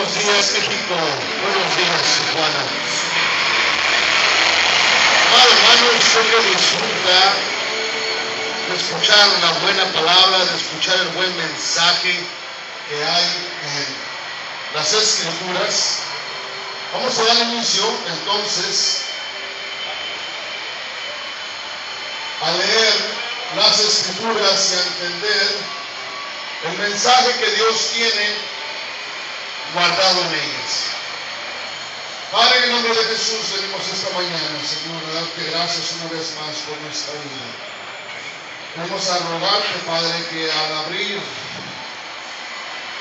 Buenos días, México. Buenos días, Tijuana. Amado hermano, usted que disfruta de escuchar una buena palabra, de escuchar el buen mensaje que hay en las Escrituras. Vamos a dar inicio entonces a leer las Escrituras y a entender el mensaje que Dios tiene guardado en ellas. Padre, en el nombre de Jesús venimos esta mañana, Señor, a darte gracias una vez más por nuestra vida. Venimos a rogarte, Padre, que al abrir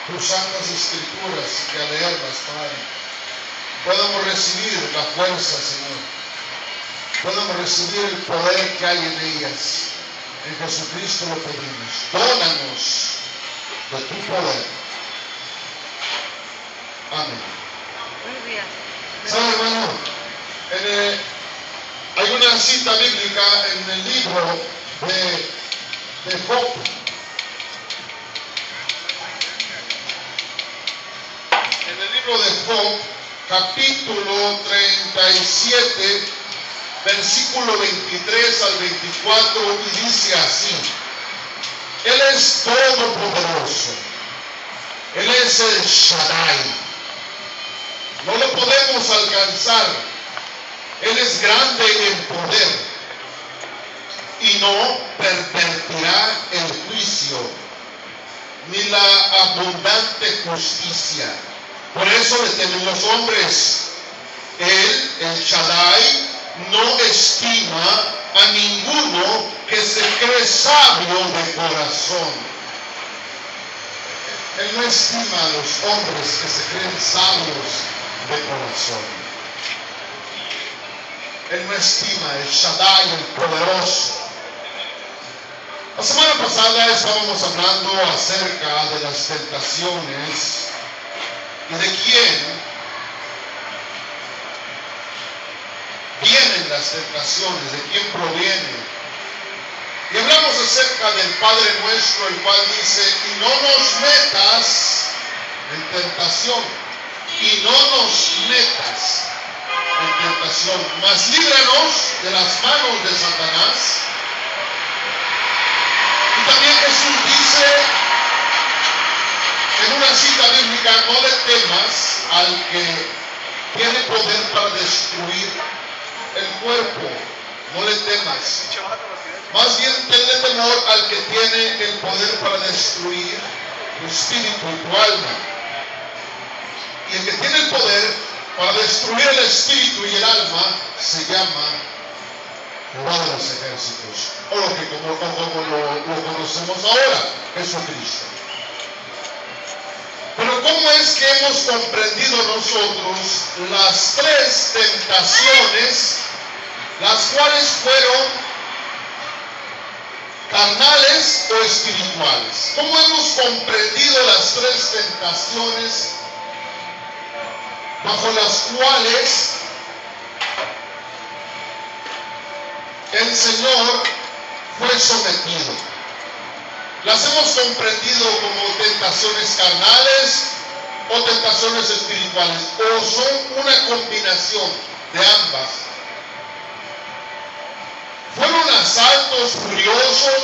tus santas escrituras, que al leerlas, Padre, podamos recibir la fuerza, Señor. Podamos recibir el poder que hay en ellas. En Jesucristo lo pedimos. Dónanos de tu poder. Amén. Muy bien. ¿Sabe, hermano? Hay una cita bíblica en el libro de Job. En el libro de Job, capítulo 37, versículo 23 al 24, y dice así: Él es todopoderoso. Él es el Shaddai. No lo podemos alcanzar. Él es grande en poder y no pervertirá el juicio ni la abundante justicia. Por eso le temen los hombres. Él, el Shaddai, no estima a ninguno que se cree sabio de corazón. Él no estima a los hombres que se creen sabios de corazón. Él no estima el Shaddai, el poderoso. La semana pasada estábamos hablando acerca de las tentaciones y de quién vienen las tentaciones, de quién provienen. Y hablamos acerca del Padre nuestro, el cual dice: y no nos metas en tentación, y no nos metas en tentación, mas líbranos de las manos de Satanás. Y también Jesús dice en una cita bíblica: no le temas al que tiene poder para destruir el cuerpo, no le temas. Más bien tenle temor al que tiene el poder para destruir tu espíritu y tu alma. Y el que tiene el poder para destruir el espíritu y el alma se llama Jehová de los ejércitos, o lo que como lo conocemos ahora, Jesucristo. Pero ¿cómo es que hemos comprendido nosotros las tres tentaciones, las cuales fueron carnales o espirituales? ¿Cómo hemos comprendido las tres tentaciones bajo las cuales el Señor fue sometido? Las hemos comprendido como tentaciones carnales o tentaciones espirituales, o son una combinación de ambas. ¿Fueron asaltos furiosos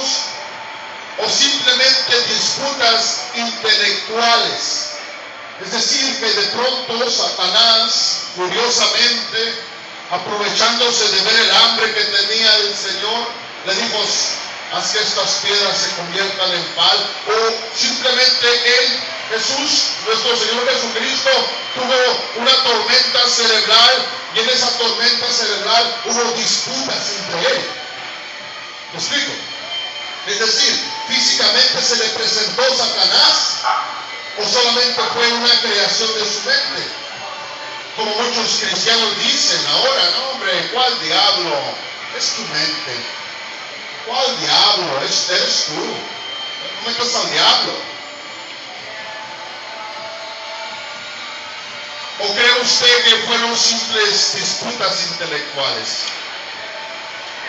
o simplemente disputas intelectuales? Es decir, que de pronto Satanás, furiosamente, aprovechándose de ver el hambre que tenía el Señor, le dijo: haz que estas piedras se conviertan en pan. O simplemente él, Jesús, nuestro Señor Jesucristo, tuvo una tormenta cerebral, y en esa tormenta cerebral hubo disputas entre él. ¿Me explico? Es decir, físicamente se le presentó Satanás, o solamente fue una creación de su mente, como muchos cristianos dicen ahora: no, hombre, ¿cuál diablo? Es tu mente. ¿Cuál diablo? Eres tú. No metas al diablo. ¿O cree usted que fueron simples disputas intelectuales?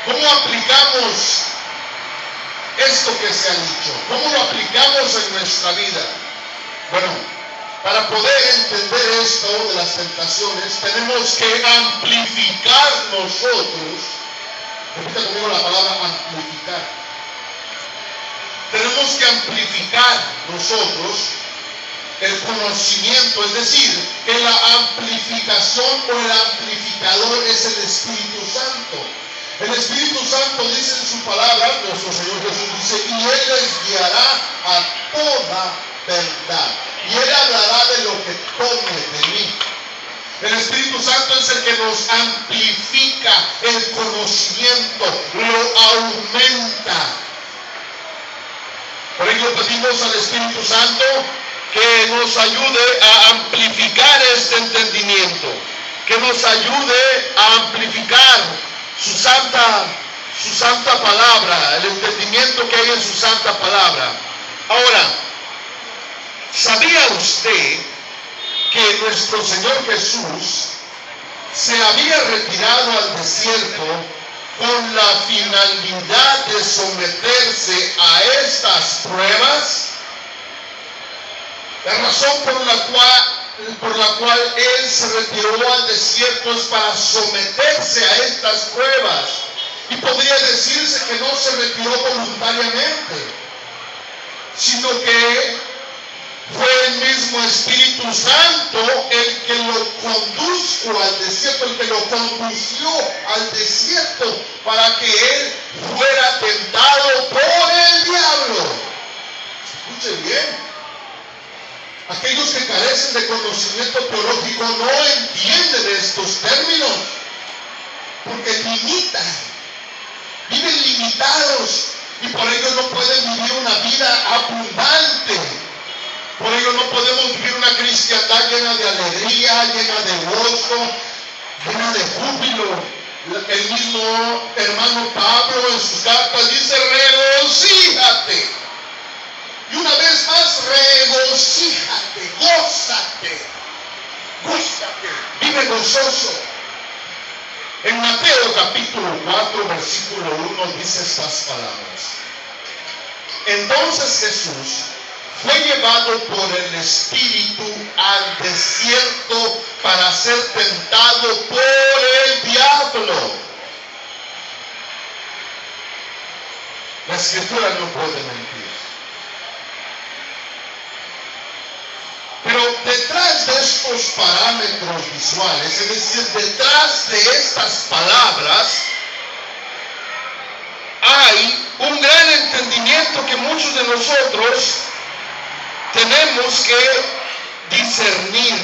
¿Cómo aplicamos esto que se ha dicho? ¿Cómo lo aplicamos en nuestra vida? Bueno, Para poder entender esto de las tentaciones, tenemos que amplificar nosotros. Repita conmigo la palabra amplificar. Tenemos que amplificar nosotros el conocimiento, es decir, que la amplificación o el amplificador es el Espíritu Santo. El Espíritu Santo dice en su palabra, nuestro Señor Jesús dice, y Él les guiará a toda verdad. Y Él hablará de lo que tome de mí. El Espíritu Santo es el que nos amplifica el conocimiento, lo aumenta. Por ello pedimos al Espíritu Santo que nos ayude a amplificar este entendimiento, que nos ayude a amplificar su santa palabra, el entendimiento que hay en su santa palabra. Ahora, ¿sabía usted que nuestro Señor Jesús se había retirado al desierto con la finalidad de someterse a estas pruebas? La razón por la cual Él se retiró al desierto es para someterse a estas pruebas. Y podría decirse que no se retiró voluntariamente, sino que fue el mismo Espíritu Santo el que lo condujo al desierto, el que lo condució al desierto para que Él fuera tentado por el diablo. Escuche bien. Aquellos que carecen de conocimiento teológico no entienden estos términos, porque limitan, viven limitados y por ello no pueden vivir una vida abundante. Por ello no podemos vivir una cristiandad llena de alegría, llena de gozo, llena de júbilo. El mismo hermano Pablo en sus cartas dice, regocíjate. Y una vez más, regocíjate, gózate, vive gozoso. En Mateo capítulo 4, versículo 1 dice estas palabras. Entonces Jesús fue llevado por el Espíritu al desierto para ser tentado por el diablo. La Escritura no puede mentir. Pero detrás de estos parámetros visuales, es decir, detrás de estas palabras, hay un gran entendimiento que muchos de nosotros tenemos que discernir.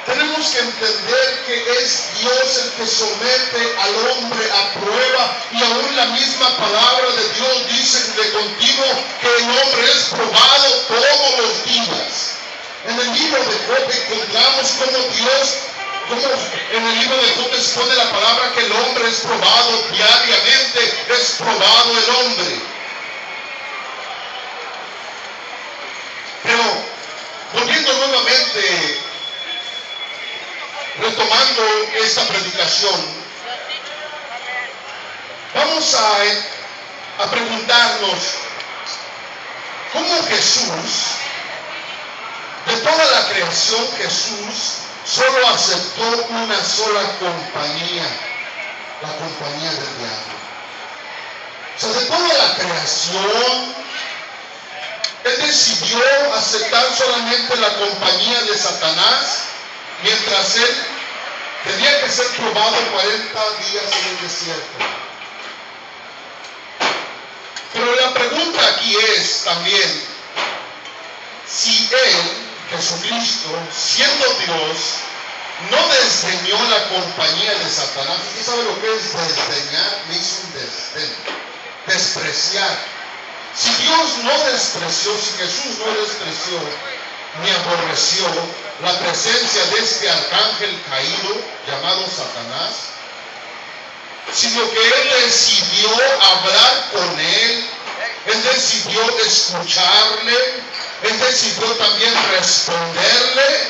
Tenemos que entender que es Dios el que somete al hombre a prueba, y aún la misma palabra de Dios dice de continuo que el hombre es probado todos los días. En el libro de Job encontramos como en el libro de Job se pone la palabra que el hombre es probado diariamente, es probado el hombre. Pero volviendo nuevamente, retomando esta predicación, vamos a preguntarnos cómo Jesús, de toda la creación, Jesús solo aceptó una sola compañía, la compañía del diablo. O sea, de toda la creación, Él decidió aceptar solamente la compañía de Satanás, mientras Él tenía que ser probado 40 días en el desierto. Pero la pregunta aquí es también, si Él, Jesucristo, siendo Dios, no desdeñó la compañía de Satanás. ¿Usted sabe lo que es desdeñar? Me hizo un desdén, despreciar. Si Dios no despreció, si Jesús no despreció ni aborreció la presencia de este arcángel caído llamado Satanás, sino que Él decidió hablar con Él, Él decidió escucharle, Él decidió también responderle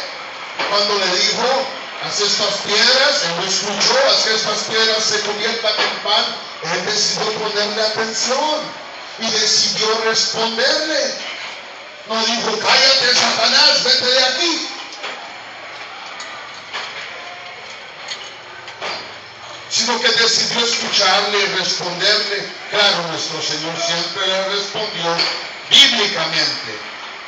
cuando le dijo, haz estas piedras. Él lo escuchó, haz que estas piedras se conviertan en pan. Él decidió ponerle atención y decidió responderle. No dijo, cállate, Satanás, vete de aquí. decidió escucharle y responderle. Claro, nuestro Señor siempre le respondió bíblicamente.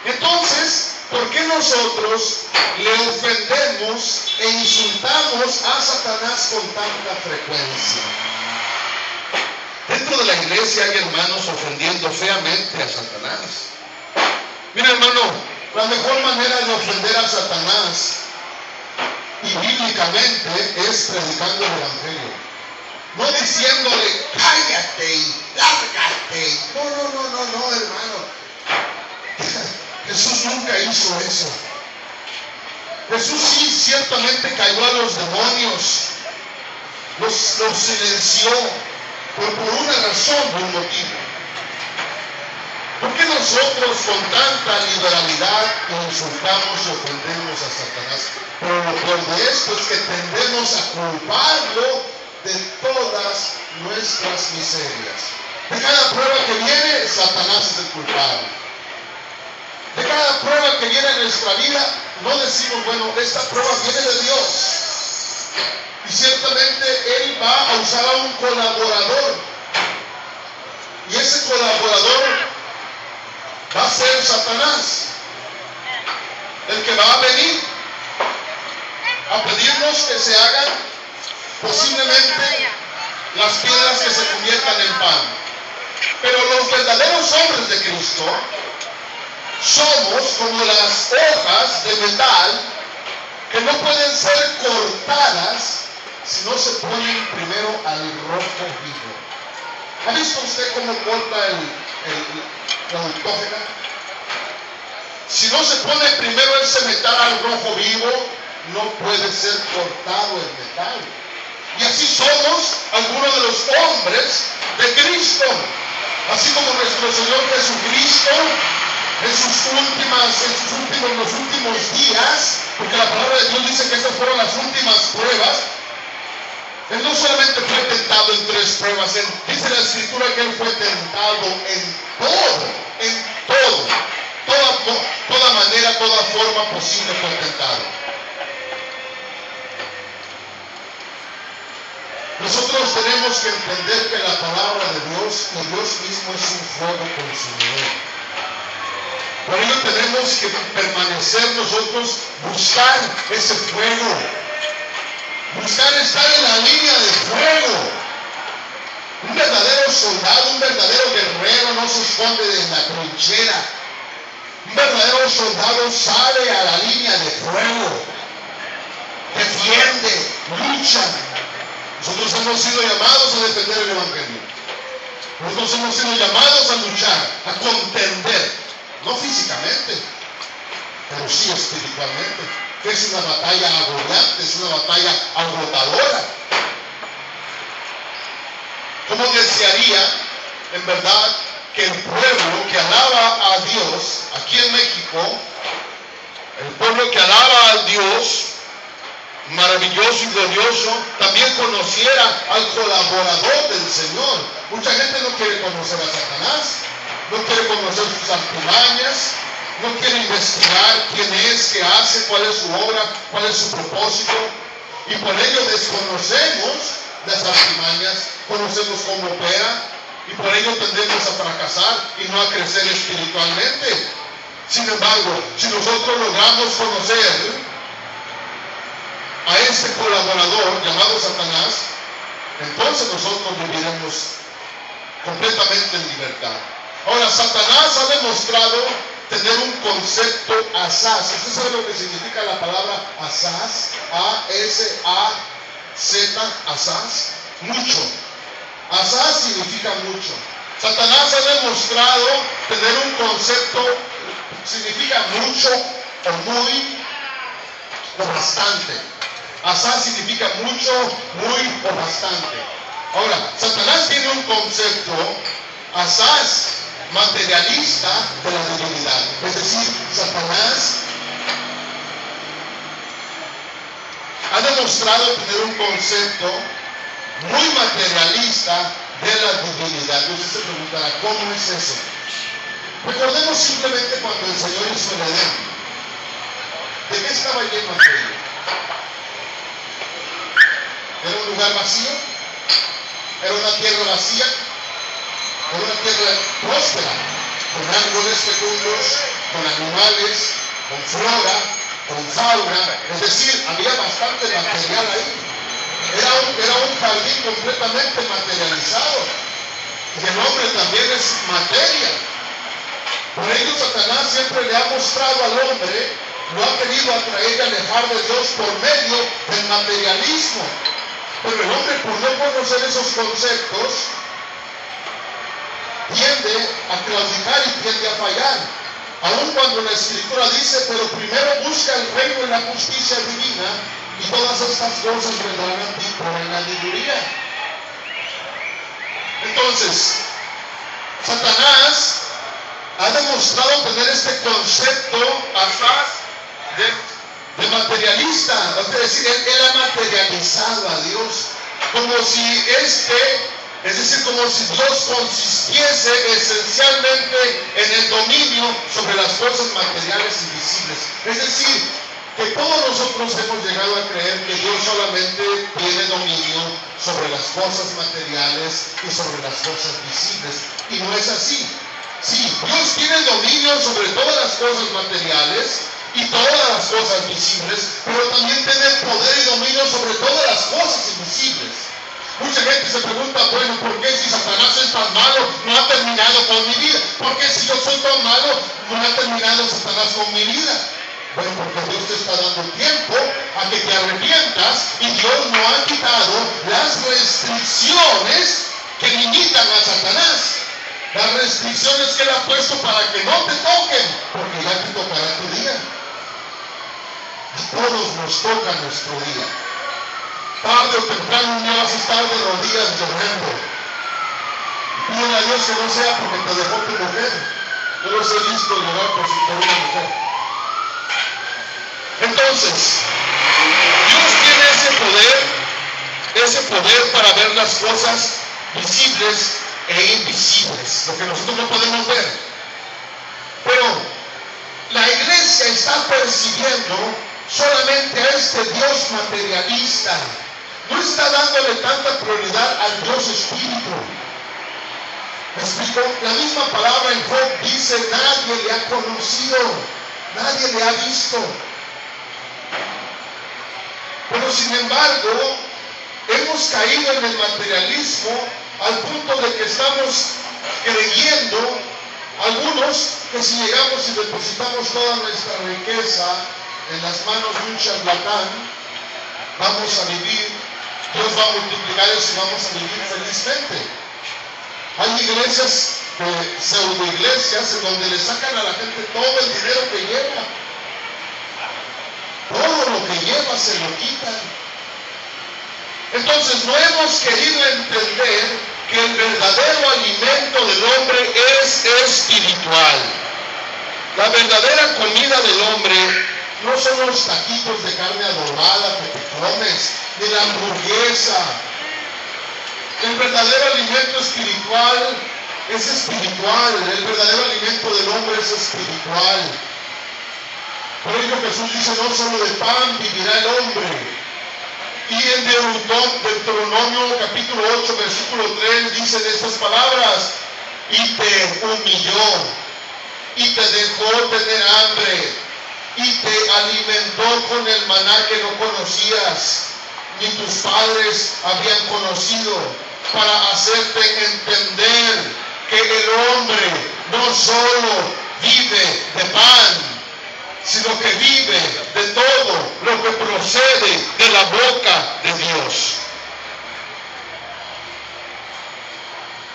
Entonces, ¿por qué nosotros le ofendemos e insultamos a Satanás con tanta frecuencia? Dentro de la iglesia hay hermanos ofendiendo feamente a Satanás. Mira, hermano, la mejor manera de ofender a Satanás y bíblicamente es predicando el evangelio. No diciéndole cállate y lárgate. No, hermano. Jesús nunca hizo eso. Jesús sí ciertamente cayó a los demonios, los silenció por una razón, por un motivo. ¿Por qué nosotros con tanta liberalidad insultamos y ofendemos a Satanás? Pero lo peor de esto es que tendemos a culparlo de todas nuestras miserias. De cada prueba que viene, Satanás es el culpable. De cada prueba que viene en nuestra vida, no decimos, bueno, esta prueba viene de Dios. Y ciertamente Él va a usar a un colaborador. Y ese colaborador va a ser Satanás, el que va a venir a pedirnos que se hagan posiblemente las piedras que se conviertan en pan. Pero los verdaderos hombres de Cristo somos como las hojas de metal que no pueden ser cortadas si no se ponen primero al rojo vivo. ¿Ha visto usted cómo corta la autógena? Si no se pone primero ese metal al rojo vivo, no puede ser cortado el metal. Y así somos algunos de los hombres de Cristo. Así como nuestro Señor Jesucristo en los últimos días, porque la palabra de Dios dice que estas fueron las últimas pruebas. Él no solamente fue tentado en 3 pruebas, dice la Escritura que Él fue tentado en toda manera, toda forma posible fue tentado. Nosotros tenemos que entender que la palabra de Dios y Dios mismo es un fuego consumidor. Por ello tenemos que permanecer nosotros, buscar ese fuego, buscar estar en la línea de fuego. Un verdadero soldado, un verdadero guerrero no se esconde en la trinchera. Un verdadero soldado sale a la línea de fuego, defiende, lucha. Nosotros hemos sido llamados a defender el evangelio. Nosotros hemos sido llamados a luchar, a contender, no físicamente, pero sí espiritualmente. Es una batalla agobiante, es una batalla agotadora. ¿Cómo desearía, en verdad, que el pueblo que alaba a Dios, aquí en México, el pueblo que alaba a Dios, maravilloso y glorioso, también conociera al colaborador del Señor? Mucha gente no quiere conocer a Satanás, no quiere conocer sus artimañas, no quiere investigar quién es, qué hace, cuál es su obra, cuál es su propósito, y por ello desconocemos las artimañas, conocemos cómo opera, y por ello tendemos a fracasar y no a crecer espiritualmente. Sin embargo, si nosotros logramos conocer a este colaborador llamado Satanás, entonces nosotros viviremos completamente en libertad. Ahora, Satanás ha demostrado tener un concepto asaz. ¿Usted sabe lo que significa la palabra asaz? A-S-A-Z, asaz. Mucho. Asaz significa mucho. Satanás ha demostrado tener un concepto, significa mucho, o muy, o bastante. Asaz significa mucho, muy o bastante. Ahora, Satanás tiene un concepto, asaz, materialista de la divinidad. Es decir, Satanás ha demostrado tener un concepto muy materialista de la divinidad. Y usted se preguntará, ¿cómo es eso? Recordemos simplemente cuando el Señor hizo el Edén. ¿De qué estaba lleno aquello? ¿Era un lugar vacío? Era una tierra vacía, era una tierra próspera, con árboles fecundos, con animales, con flora, con fauna, es decir, había bastante material ahí. Era un jardín completamente materializado. Y el hombre también es materia. Por ello Satanás siempre le ha mostrado al hombre, lo ha querido atraer y alejar de Dios por medio del materialismo. Pero el hombre, por no conocer esos conceptos, tiende a claudicar y tiende a fallar. Aun cuando la Escritura dice, pero primero busca el reino y la justicia divina, y todas estas cosas vendrán a ti por añadidura. Entonces, Satanás ha demostrado tener este concepto de materialista, es decir, él ha materializado a Dios como si como si Dios consistiese esencialmente en el dominio sobre las cosas materiales y visibles. Es decir, que todos nosotros hemos llegado a creer que Dios solamente tiene dominio sobre las cosas materiales y sobre las cosas visibles. Y no es así. Sí, Dios tiene dominio sobre todas las cosas materiales y todas las cosas visibles, pero también tiene poder y dominio sobre todas las cosas invisibles. Mucha gente se pregunta, bueno, ¿por qué si Satanás es tan malo no ha terminado con mi vida? ¿Por qué si yo soy tan malo no ha terminado Satanás con mi vida? Bueno, porque Dios te está dando tiempo a que te arrepientas y Dios no ha quitado las restricciones que limitan a Satanás. Las restricciones que Él ha puesto para que no te toquen, porque ya te tocará tu día. A todos nos toca nuestro día. Tarde o temprano un día vas a estar de rodillas llorando. Pídele a Dios que no sea porque te dejó tu mujer. Yo no soy listo de llorar por una mujer. Entonces, Dios tiene ese poder para ver las cosas visibles e invisibles, lo que nosotros no podemos ver. Pero la iglesia está percibiendo solamente a este Dios materialista. No está dándole tanta prioridad al Dios Espíritu. ¿Me explico? La misma palabra en Job dice, nadie le ha conocido, nadie le ha visto. Pero sin embargo, hemos caído en el materialismo al punto de que estamos creyendo, algunos, que si llegamos y depositamos toda nuestra riqueza en las manos de un charlatán, vamos a vivir, Dios va a multiplicar eso y vamos a vivir felizmente. Hay iglesias, pseudo iglesias, en donde le sacan a la gente todo el dinero que lleva. Todo lo que lleva se lo quitan. Entonces no hemos querido entender que el verdadero alimento del hombre es espiritual. La verdadera comida del hombre no son los taquitos de carne adobada que te comes, ni la hamburguesa. El verdadero alimento espiritual es espiritual. El verdadero alimento del hombre es espiritual. Por ello Jesús dice, no solo de pan vivirá el hombre. Y en Deuteronomio capítulo 8, versículo 3 dicen estas palabras, y te humilló, y te dejó tener hambre, y te alimentó con el maná que no conocías, ni tus padres habían conocido, para hacerte entender que el hombre no solo vive de pan, sino que vive de todo lo que procede de la boca de Dios.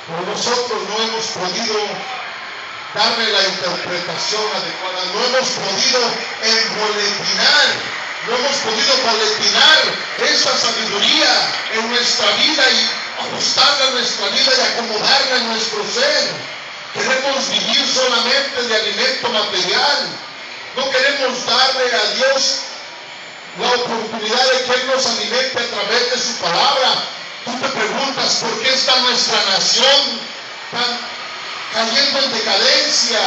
Pero nosotros no hemos podido darle la interpretación adecuada, no hemos podido emboletinar, no hemos podido boletinar esa sabiduría en nuestra vida y ajustarla a nuestra vida y acomodarla en nuestro ser. Queremos vivir solamente de alimento material. No queremos darle a Dios la oportunidad de que Él nos alimente a través de su palabra. Tú te preguntas por qué está nuestra nación cayendo en decadencia.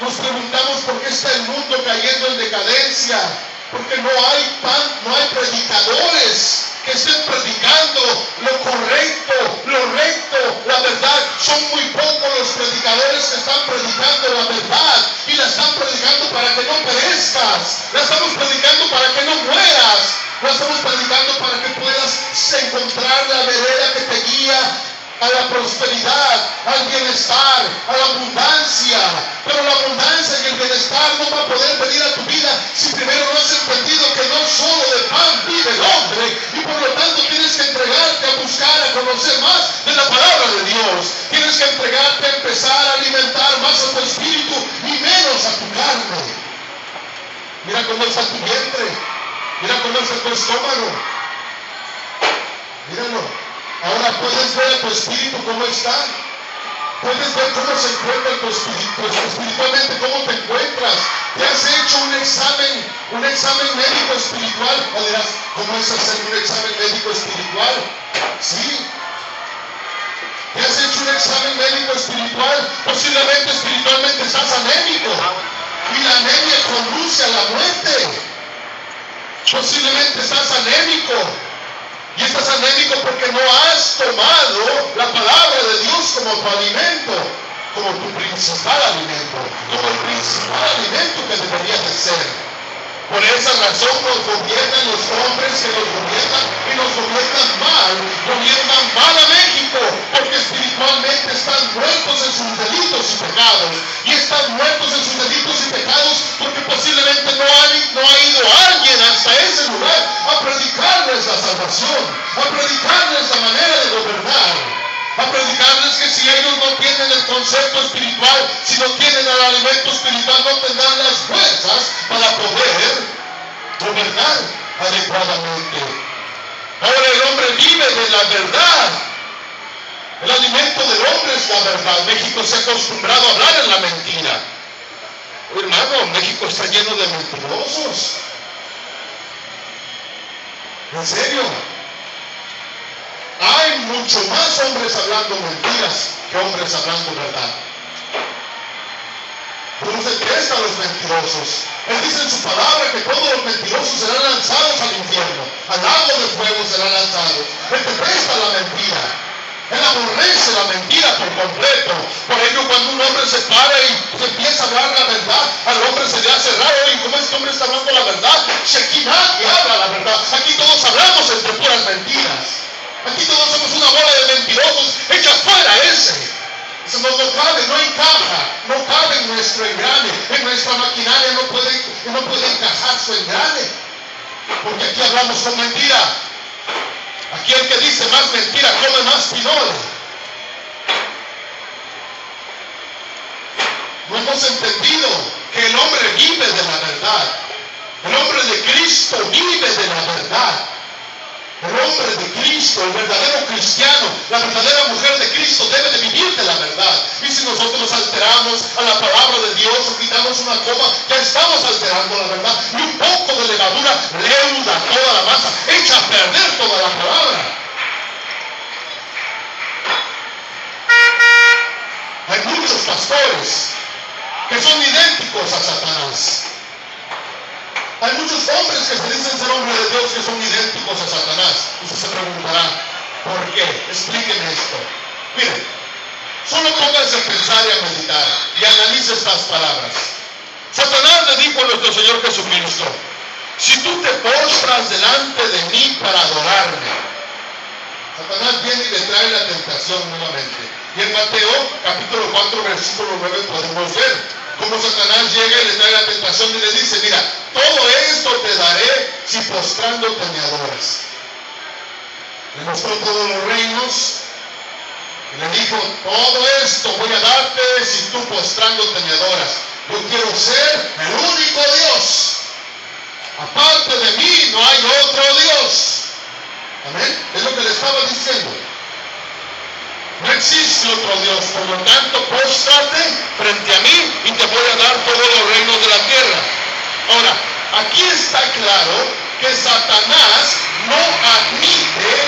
Nos preguntamos por qué está el mundo cayendo en decadencia. Porque no hay predicadores que estén predicando lo correcto, lo recto, la verdad. Son muy pocos los predicadores que están predicando la verdad y la están predicando para que no perezcas, la estamos predicando para que no mueras, la estamos predicando para que puedas encontrar la vereda que te guía a la prosperidad, al bienestar, a la abundancia. Pero la abundancia y el bienestar no va a poder venir a tu vida si primero no has entendido que no solo de pan vive el hombre, y por lo tanto tienes que entregarte a buscar, a conocer más de la palabra de Dios. Tienes que entregarte a empezar a alimentar más a tu espíritu y menos a tu carne. Mira cómo está tu vientre, mira cómo está tu estómago, míralo. Ahora puedes ver a tu espíritu cómo está. Puedes ver cómo se encuentra tu espíritu, espiritualmente cómo te encuentras. ¿Te has hecho un examen médico espiritual? O dirás, ¿cómo es hacer un examen médico espiritual? Sí. ¿Te has hecho un examen médico espiritual? Posiblemente espiritualmente estás anémico. Y la anemia conduce a la muerte. Posiblemente estás anémico. Y estás anémico porque no has tomado la palabra de Dios como tu alimento, como tu principal alimento, como el principal alimento que debería de ser. Por esa razón nos gobiernan los hombres que nos gobiernan y nos gobiernan mal a México, porque espiritualmente están muertos en sus delitos y pecados. Y están muertos en sus delitos y pecados porque posiblemente no ha ido alguien hasta ese lugar a predicarles la salvación, a predicarles la manera de gobernar, a predicarles que si ellos no tienen el concepto espiritual, si no tienen el alimento espiritual, no tendrán las fuerzas para poder gobernar adecuadamente. Ahora el hombre vive de la verdad. El alimento del hombre es la verdad. México se ha acostumbrado a hablar en la mentira. Hermano, México está lleno de mentirosos. En serio. Hay mucho más hombres hablando mentiras que hombres hablando verdad. Pero no se presta a los mentirosos. Él dice en su palabra que todos los mentirosos serán lanzados al infierno, al lago de fuego serán lanzados. Él te presta la mentira. Él aborrece la mentira por completo. Por ello, cuando un hombre se para y se empieza a hablar la verdad, al hombre se le hace raro. ¿Y cómo este hombre está hablando la verdad? Si aquí nadie habla la verdad, aquí todos hablamos entre puras mentiras. Aquí todos somos una bola de mentirosos. Echa fuera ese. Eso no cabe, no encaja, no cabe en nuestro engrane, en nuestra maquinaria no puede encajar su engrane, porque aquí hablamos con mentira. Aquí el que dice más mentira come más pinole. No hemos entendido que el hombre vive de la verdad. El hombre de Cristo vive de la verdad. El hombre de Cristo, el verdadero cristiano, la verdadera mujer de Cristo debe de vivir de la verdad. Y si nosotros alteramos a la palabra de Dios o quitamos una coma, ya estamos alterando la verdad. Y un poco de levadura leuda toda la masa, echa a perder toda la palabra. Hay muchos pastores que son idénticos a Satanás. Hay muchos hombres que se dicen ser hombres de Dios que son idénticos a Satanás. Usted se preguntará, ¿por qué? Explíqueme esto. Mire, solo póngase a pensar y a meditar y analice estas palabras. Satanás le dijo a nuestro Señor Jesucristo, si tú te postras delante de mí para adorarme. Satanás viene y le trae la tentación nuevamente. Y en Mateo capítulo 4 versículo 9 podemos ver como Satanás llega y le trae la tentación y le dice, mira, todo esto te daré si postrándote me adoras. Le mostró todos los reinos y le dijo, todo esto voy a darte si tú postrándote me adoras. Yo quiero ser el único Dios. Aparte de mí no hay otro Dios. Amén. Es lo que le estaba diciendo. No existe otro Dios, por lo tanto, póstrate frente a mí y te voy a dar todos los reinos de la tierra. Ahora, aquí está claro que Satanás no admitiría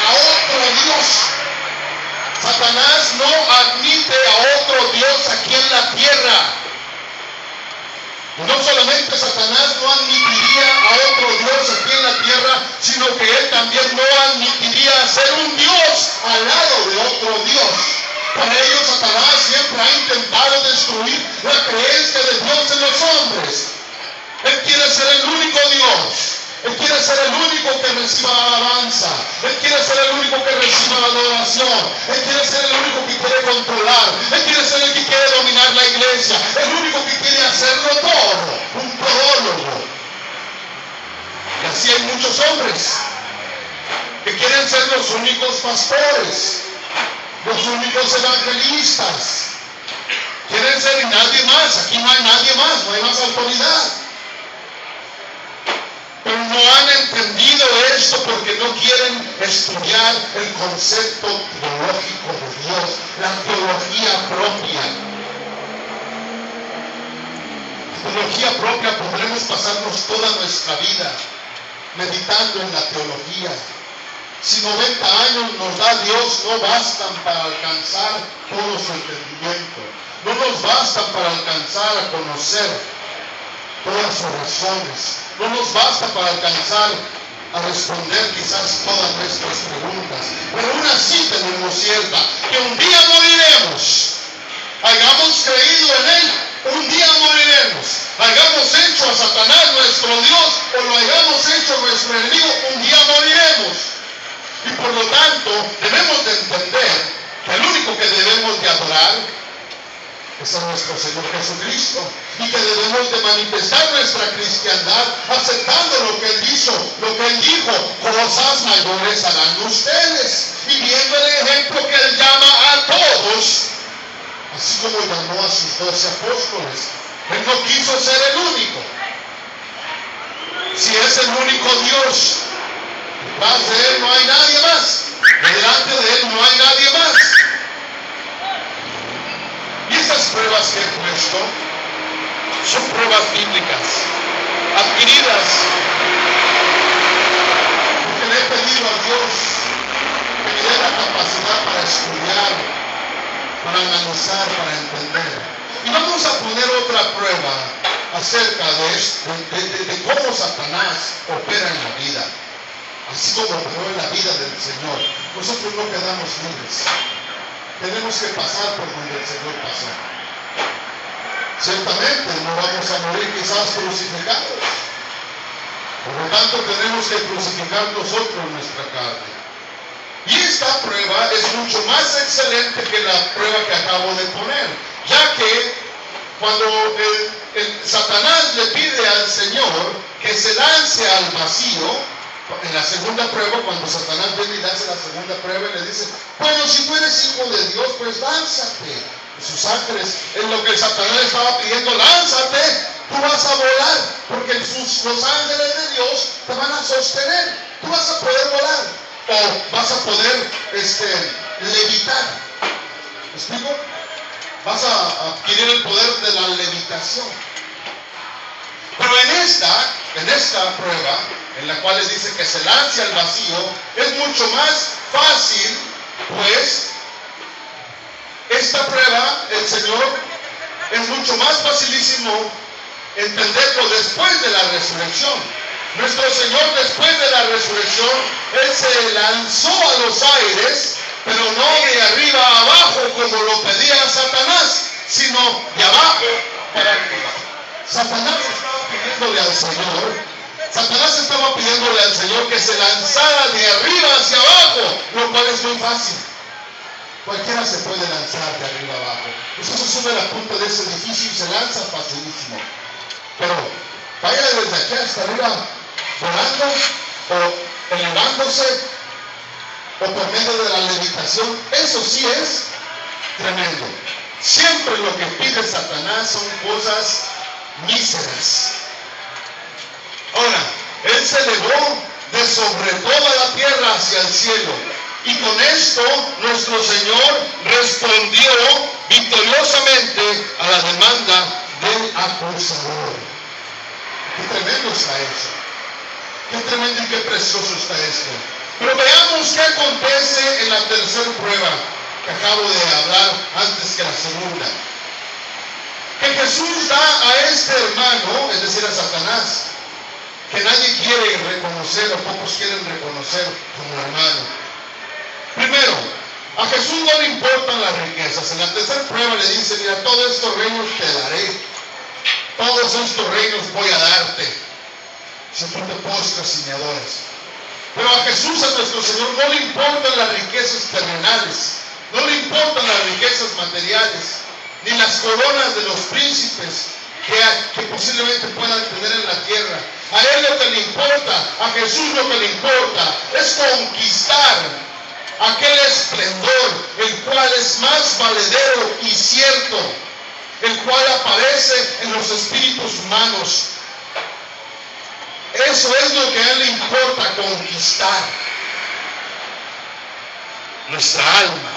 a otro Dios. Satanás no admite a otro Dios aquí en la tierra. Y no solamente Satanás no admitiría a otro Dios aquí en la tierra, sino que él también no admitiría ser un Dios al lado de otro Dios. Para ello Satanás siempre ha intentado destruir la creencia de Dios en los hombres. Él quiere ser el único Dios. Él quiere ser el único que reciba alabanza. Él quiere ser el único que reciba la adoración. Él quiere ser el único que quiere controlar. Él quiere ser el que quiere dominar la iglesia. El único que quiere hacerlo todo. Un todólogo. Y así hay muchos hombres que quieren ser los únicos pastores, los únicos evangelistas. Quieren ser y nadie más. Aquí no hay nadie más. No hay más autoridad. Pero no han entendido esto porque no quieren estudiar el concepto teológico de Dios, la teología propia. La teología propia podremos pasarnos toda nuestra vida meditando en la teología. Si 90 años nos da Dios, no bastan para alcanzar todo su entendimiento. No nos bastan para alcanzar a conocer todas sus razones. No nos basta para alcanzar a responder quizás todas nuestras preguntas. Pero una sí tenemos cierta, que un día moriremos. Hayamos creído en Él, un día moriremos. Hayamos hecho a Satanás nuestro Dios o lo hayamos hecho nuestro enemigo, un día moriremos. Y por lo tanto, debemos de entender que el único que debemos de adorar es a nuestro Señor Jesucristo, y que debemos de manifestar nuestra cristiandad aceptando lo que Él hizo, lo que Él dijo: cosas mayores harán ustedes, y viendo el ejemplo que Él llama a todos, así como llamó a sus 12 apóstoles. Él no quiso ser el único. Si es el único Dios, detrás de Él no hay nadie más, delante de Él no hay nadie más. Y estas pruebas que he puesto son pruebas bíblicas, adquiridas, porque le he pedido a Dios que me dé la capacidad para estudiar, para analizar, para entender. Y vamos a poner otra prueba acerca de cómo Satanás opera en la vida, así como operó en la vida del Señor. Nosotros no quedamos libres. Tenemos que pasar por donde el Señor pasó. Ciertamente no vamos a morir quizás crucificados. Por lo tanto, tenemos que crucificar nosotros nuestra carne. Y esta prueba es mucho más excelente que la prueba que acabo de poner, ya que cuando Satanás le pide al Señor que se lance al vacío, en la segunda prueba, cuando Satanás viene y le hace la segunda prueba y le dice: bueno, si tú eres hijo de Dios, pues lánzate. Y sus ángeles, en lo que Satanás le estaba pidiendo: lánzate, tú vas a volar, porque los ángeles de Dios te van a sostener. Tú vas a poder volar, o vas a poder levitar. ¿Me explico? Vas a adquirir el poder de la levitación. Pero en esta prueba, en la cual le dice que se lance al vacío, es mucho más fácil, pues esta prueba, el Señor, es mucho más facilísimo entenderlo después de la resurrección. Nuestro Señor, después de la resurrección, Él se lanzó a los aires, pero no de arriba a abajo como lo pedía Satanás, sino de abajo para arriba. Satanás estaba pidiéndole al Señor que se lanzara de arriba hacia abajo, lo cual es muy fácil. Cualquiera se puede lanzar de arriba abajo. Usted se sube a la punta de ese edificio y se lanza facilísimo. Pero vaya desde aquí hasta arriba volando o elevándose o por medio de la levitación, eso sí es tremendo. Siempre lo que pide Satanás son cosas míseras. Ahora, Él se elevó de sobre toda la tierra hacia el cielo, y con esto nuestro Señor respondió victoriosamente a la demanda del acusador. Qué tremendo está eso. Qué tremendo y qué precioso está esto. Pero veamos qué acontece en la tercera prueba que acabo de hablar antes que la segunda. ¿Qué que Jesús da a este hermano, es decir, a Satanás, que nadie quiere reconocer o pocos quieren reconocer como hermano. Primero, a Jesús no le importan las riquezas. En la tercera prueba le dice, mira, todos estos reinos te daré, todos estos reinos voy a darte, si tú te postras y me adoras. Pero a Jesús, a nuestro Señor, no le importan las riquezas terrenales, no le importan las riquezas materiales, ni las coronas de los príncipes que posiblemente puedan tener en la tierra. A Él lo que le importa, a Jesús lo que le importa, es conquistar aquel esplendor, el cual es más valedero y cierto, el cual aparece en los espíritus humanos. Eso es lo que a Él le importa conquistar. Nuestra alma.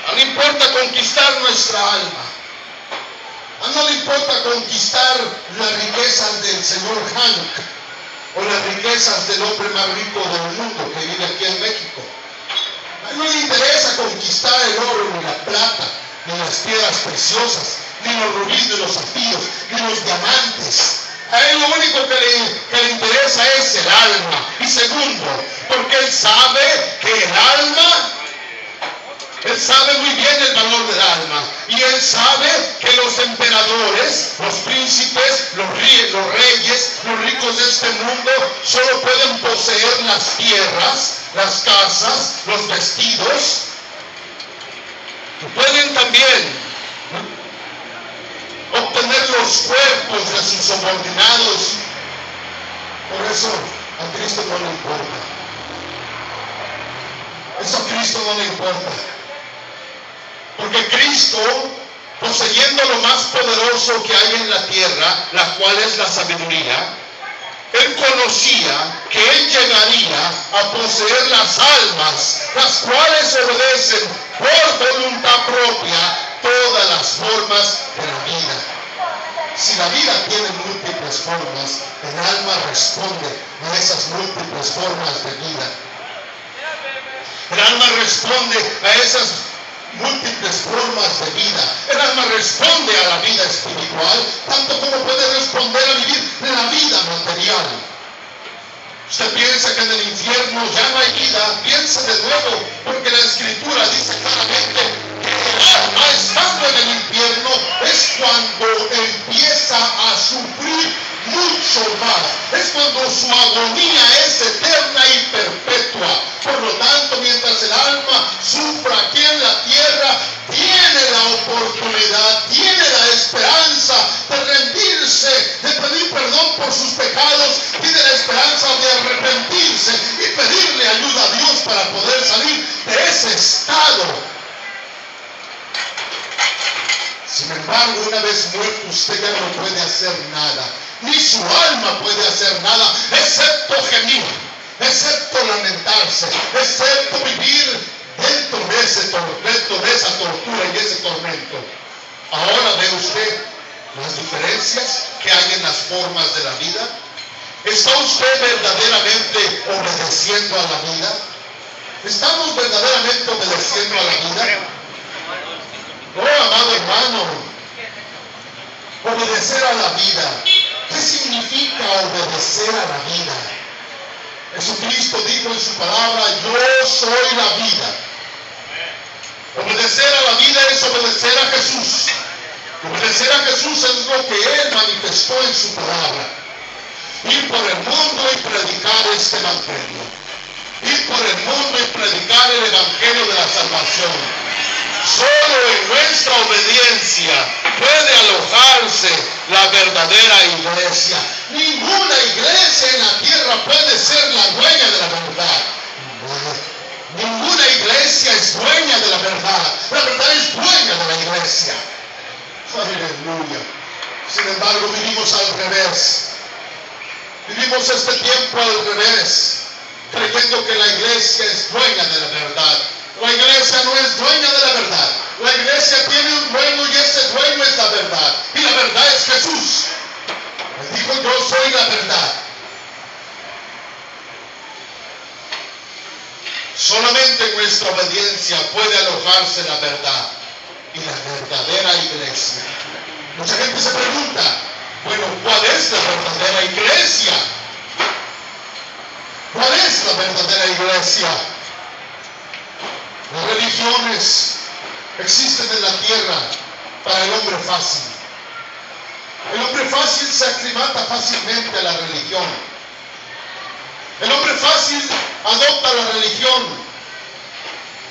A Él le importa conquistar nuestra alma. A Él no le importa conquistar las riquezas del señor Hank o las riquezas del hombre más rico del mundo que vive aquí en México. A Él no le interesa conquistar el oro ni la plata, ni las piedras preciosas, ni los rubíes, ni los zafiros, ni los diamantes. A Él lo único que le interesa es el alma. Y segundo, porque Él sabe que el alma, Él sabe muy bien el valor del alma. Y Él sabe que los emperadores, los príncipes, los reyes, los ricos de este mundo, solo pueden poseer las tierras, las casas, los vestidos. Pueden también obtener los cuerpos de sus subordinados. Por eso a Cristo no le importa. Eso a Cristo no le importa. Porque Cristo, poseyendo lo más poderoso que hay en la tierra, la cual es la sabiduría, Él conocía que Él llegaría a poseer las almas, las cuales obedecen por voluntad propia todas las formas de la vida. Si la vida tiene múltiples formas, el alma responde a esas múltiples formas de vida. El alma responde a esas múltiples formas de vida. El alma responde a la vida espiritual, tanto como puede responder a vivir la vida material. Usted piensa que en el infierno ya no hay vida, piense de nuevo, porque la Escritura dice claramente que el alma, estando en el infierno, es cuando empieza a sufrir mucho más. Es cuando su agonía es eterna y perpetua. Por lo tanto, mientras el alma sufra aquí en la tierra, tiene la oportunidad, tiene la esperanza de rendirse, de pedir perdón por sus pecados, tiene la esperanza de arrepentirse y pedirle ayuda a Dios para poder salir de ese estado. Sin embargo, una vez muerto, usted ya no puede hacer nada, ni su alma puede hacer nada, excepto gemir, excepto lamentarse, excepto vivir dentro de esa tortura y ese tormento. Ahora ve usted las diferencias que hay en las formas de la vida. ¿Está usted verdaderamente obedeciendo a la vida? ¿Estamos verdaderamente obedeciendo a la vida? Oh, amado hermano, obedecer a la vida. ¿Qué significa obedecer a la vida? Jesucristo dijo en su palabra, yo soy la vida. Obedecer a la vida es obedecer a Jesús. Obedecer a Jesús es lo que Él manifestó en su palabra. Ir por el mundo y predicar este evangelio. Ir por el mundo y predicar el evangelio de la salvación. Solo en nuestra obediencia puede alojarse la verdadera iglesia. Ninguna iglesia en la tierra puede ser la dueña de la verdad. Ninguna iglesia es dueña de la verdad. La verdad es dueña de la iglesia. Aleluya. Sin embargo, vivimos al revés. Vivimos este tiempo al revés, creyendo que la iglesia es dueña de la verdad. La iglesia no es dueña de la verdad. La iglesia tiene un dueño y ese dueño es la verdad. Y la verdad es Jesús. Él dijo, yo soy la verdad. Solamente en nuestra obediencia puede alojarse la verdad. y la verdadera iglesia. Mucha gente se pregunta, bueno, ¿cuál es la verdadera iglesia? ¿Cuál es la verdadera iglesia? Las religiones existen en la tierra para el hombre fácil. El hombre fácil se aclimata fácilmente a la religión. El hombre fácil adopta la religión.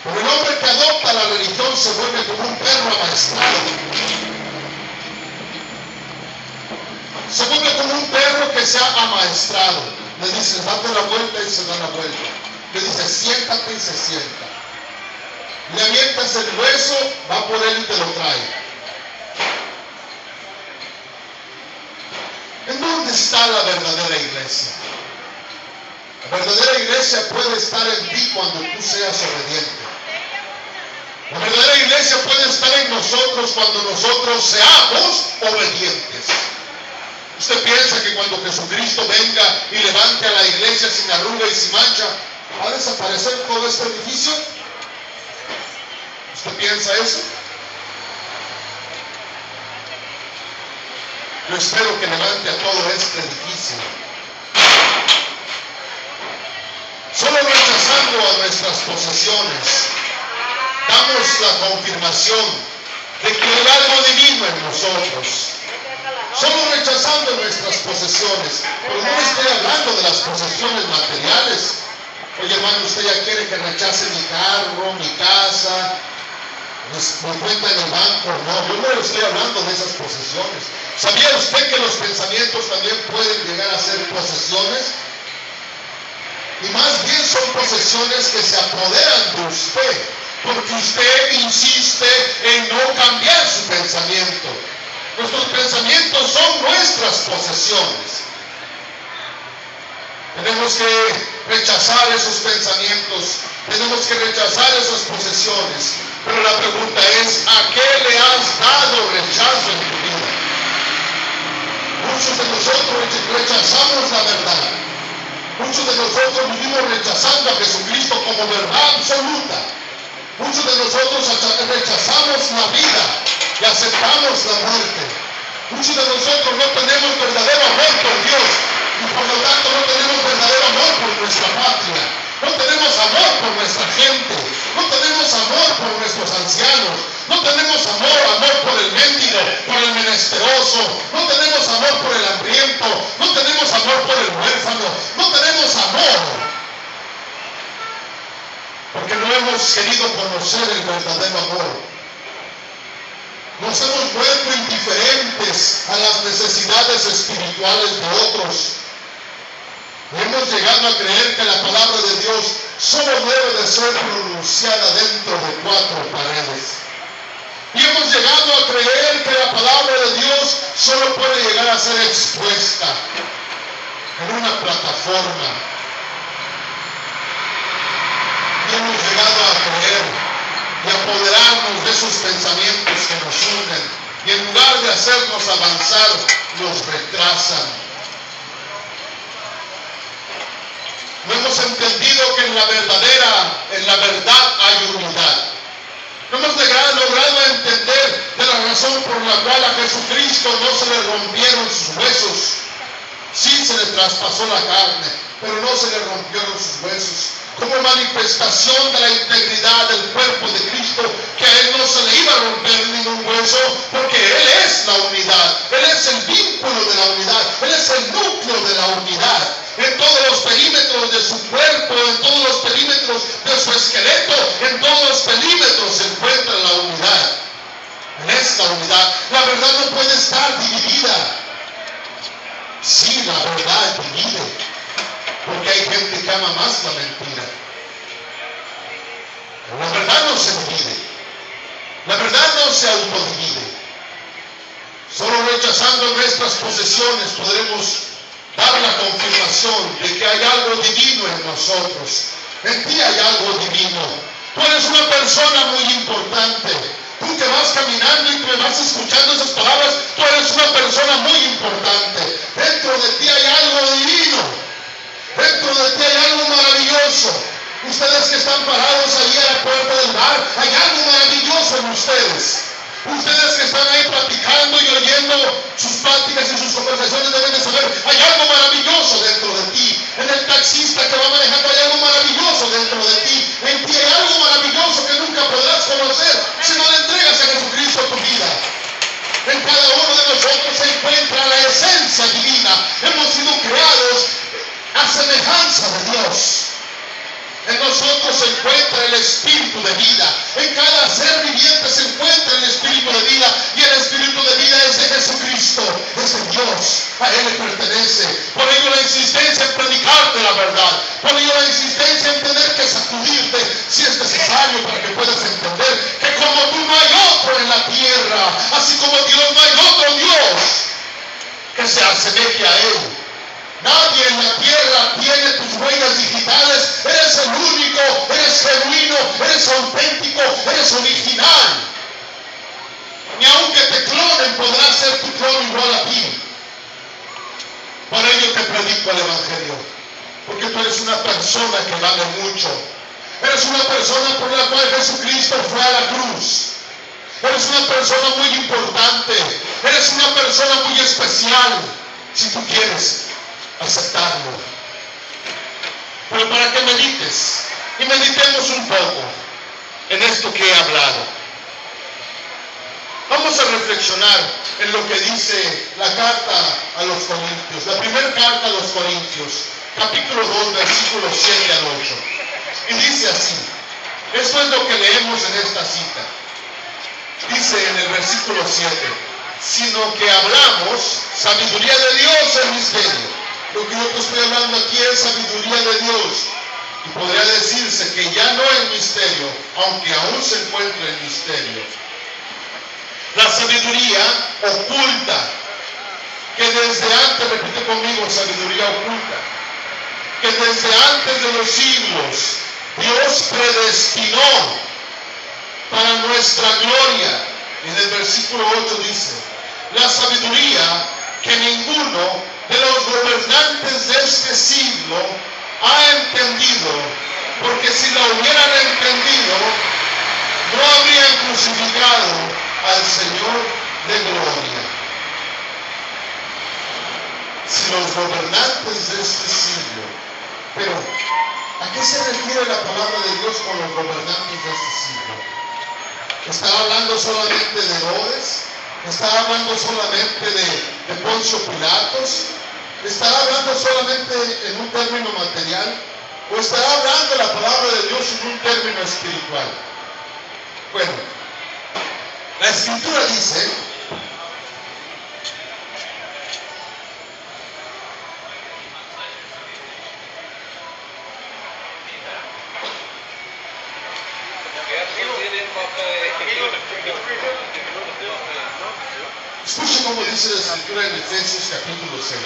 Pero el hombre que adopta la religión se vuelve como un perro amaestrado. Se vuelve como un perro que se ha amaestrado. Le dice, date la vuelta y se da la vuelta. Le dice, siéntate y se sienta. Le avientas el hueso, va por él y te lo trae. ¿En dónde está la verdadera iglesia? La verdadera iglesia puede estar en ti cuando tú seas obediente. La verdadera iglesia puede estar en nosotros cuando nosotros seamos obedientes. ¿Usted piensa que cuando Jesucristo venga y levante a la iglesia sin arruga y sin mancha, va a desaparecer todo este edificio? ¿Usted piensa eso? Yo espero que levante a todo este edificio. Solo rechazando a nuestras posesiones, damos la confirmación de que hay algo divino en nosotros. Solo rechazando nuestras posesiones, pero no estoy hablando de las posesiones materiales. Oye, hermano, usted ya quiere que rechace mi carro, mi casa, mi cuenta en el banco. No, yo no le estoy hablando de esas posesiones. ¿Sabía usted que los pensamientos también pueden llegar a ser posesiones? Y más bien son posesiones que se apoderan de usted, porque usted insiste en no cambiar su pensamiento. Nuestros pensamientos son nuestras posesiones. Tenemos que rechazar esos pensamientos, tenemos que rechazar esas posesiones. Pero la pregunta es, ¿a qué le has dado rechazo en tu vida? Muchos de nosotros rechazamos la verdad. Muchos de nosotros vivimos rechazando a Jesucristo como verdad absoluta. Muchos de nosotros rechazamos la vida y aceptamos la muerte. Muchos de nosotros no tenemos verdadero amor por Dios y por lo tanto no tenemos verdadero amor por nuestra patria. No tenemos amor por nuestra gente. No tenemos amor por nuestros ancianos. No tenemos amor por el mendigo, por el menesteroso. No tenemos amor por el hambriento. No tenemos amor por el huérfano. No tenemos amor. Porque no hemos querido conocer el verdadero amor. Nos hemos vuelto indiferentes a las necesidades espirituales de otros. Hemos llegado a creer que la palabra de Dios solo debe de ser pronunciada dentro de 4 paredes. Y hemos llegado a creer que la palabra de Dios solo puede llegar a ser expuesta en una plataforma. Y hemos llegado a creer y apoderarnos de esos pensamientos que nos unen. Y en lugar de hacernos avanzar, nos retrasan. No hemos entendido que en la verdad hay unidad. No hemos logrado entender de la razón por la cual a Jesucristo no se le rompieron sus huesos. Sí se le traspasó la carne, pero no se le rompieron sus huesos. Como manifestación de la integridad del cuerpo de Cristo, que a Él no se le iba a romper ningún hueso, porque Él es la unidad. Él es el vínculo de la unidad. Él es el núcleo de la unidad. En todos los perímetros de su cuerpo, en todos los perímetros de su esqueleto, en todos los perímetros se encuentra la unidad. En esta unidad, la verdad no puede estar dividida. Sí, la verdad divide, porque hay gente que ama más la mentira. Pero la verdad no se divide. La verdad no se autodivide. Solo rechazando nuestras posesiones podremos dar la confirmación de que hay algo divino en nosotros. En ti hay algo divino. Tú eres una persona muy importante. Tú que vas caminando y que vas escuchando esas palabras, tú eres una persona muy importante. Dentro de ti hay algo divino. Dentro de ti hay algo maravilloso. Ustedes que están parados ahí a la puerta del bar, hay algo maravilloso en ustedes. Ustedes que están ahí platicando y oyendo sus pláticas y sus conversaciones deben de saber, hay algo maravilloso dentro de ti. En el taxista que va manejando hay algo maravilloso dentro de ti. En ti hay algo maravilloso que nunca podrás conocer si no le entregas a Jesucristo tu vida. En cada uno de nosotros se encuentra la esencia divina. Hemos sido creados a semejanza de Dios. En nosotros se encuentra el espíritu de vida. En cada ser viviente se encuentra el espíritu de vida. Y el espíritu de vida es de Jesucristo, es de Dios. A Él le pertenece. Por ello la insistencia en predicarte la verdad. Por ello la insistencia en tener que sacudirte si es necesario para que puedas entender que como tú no hay otro en la tierra. Así como Dios no hay otro Dios que se asemeje a Él. Nadie en la tierra tiene tus huellas digitales. Eres el único, eres genuino, eres auténtico, eres original. Ni aunque te clonen podrá ser tu clon igual a ti. Por ello te predico el Evangelio. Porque tú eres una persona que vale mucho. Eres una persona por la cual Jesucristo fue a la cruz. Eres una persona muy importante. Eres una persona muy especial. Si tú quieres aceptarlo. Pero para que medites y meditemos un poco en esto que he hablado. Vamos a reflexionar en lo que dice la carta a los Corintios, la primera carta a los Corintios, capítulo 2, versículos 7 al 8. Y dice así, esto es lo que leemos en esta cita. Dice en el versículo 7, sino que hablamos sabiduría de Dios en misterio. Lo que yo te estoy hablando aquí es sabiduría de Dios. Y podría decirse que ya no en misterio, aunque aún se encuentra en misterio. La sabiduría oculta, que desde antes, repite conmigo, sabiduría oculta, que desde antes de los siglos Dios predestinó para nuestra gloria. Y en el versículo 8 dice, la sabiduría que ninguno de los gobernantes de este siglo ha entendido, porque si la hubieran entendido, no habrían crucificado al Señor de gloria. Si los gobernantes de este siglo, pero ¿a qué se refiere la palabra de Dios con los gobernantes de este siglo? ¿Está hablando solamente de Herodes? ¿Está hablando solamente de Poncio Pilatos? ¿Estará hablando solamente en un término material? ¿O estará hablando la palabra de Dios en un término espiritual? Bueno, la Escritura dice escuche cómo dice la Escritura en Efesios capítulo 6.